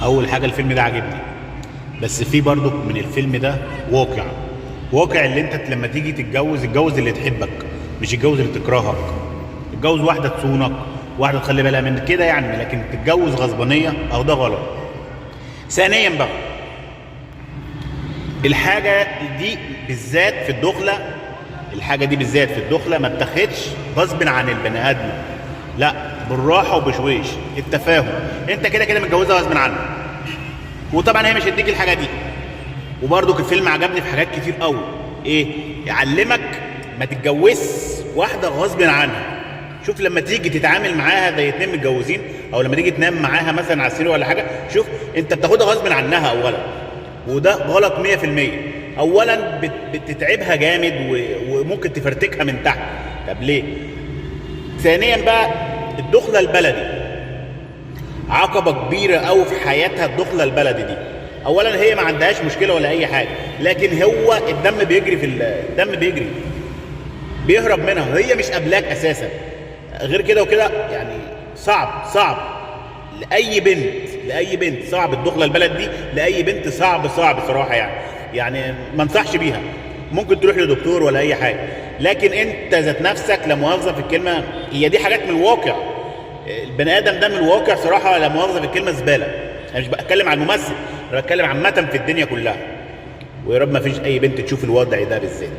اول حاجه الفيلم ده عاجبني، بس في برضو من الفيلم ده واقع اللي انت لما تيجي اتجوز اللي تحبك، مش اتجوز اللي تكرهك. اتجوز واحده تصونك، واحده تخلي بالها منك كده يعني، لكن تتجوز غصبانيه او ده غلط. ثانيا بقى الحاجه دي بالذات في الدخله ما اتاخدش غصب عن البني ادم، لا بالراحه وبشويش. التفاهم، انت كده كده متجوزها غصب عنك، وطبعا هي مش هتديك الحاجه دي. وبرضك الفيلم عجبني في حاجات كتير قوي، ايه يعلمك ما تتجوزش واحده غصب عنها. شوف لما تيجي تتعامل معاها زي اتنين متجوزين، او لما تيجي تنام معاها مثلا على السرير ولا حاجه، شوف انت بتاخدها غصب عنها اولا، وده غلط 100%. اولا بتتعبها جامد وممكن تفرتكها من تحت. طب ليه؟ ثانيا بقى الدخله البلدي عقبه كبيره قوي في حياتها. الدخله البلدي دي اولا هي ما عندهاش مشكله ولا اي حاجه، لكن هو الدم بيجري بيهرب منها، هي مش قابلاك اساسا. غير كده وكده يعني صعب لاي بنت صعب الدخله البلد دي، لاي بنت صعب صراحه يعني ما انصحش بيها. ممكن تروح لدكتور ولا اي حاجه، لكن انت ذات نفسك لا مؤاخذه في الكلمه، هي دي حاجات من الواقع. البني ادم ده من الواقع صراحه، لا مؤاخذه في الكلمه زباله. انا مش بتكلم عن الممثل، انا بتكلم عامه في الدنيا كلها. ويا رب ما فيش اي بنت تشوف الوضع ده بالذات.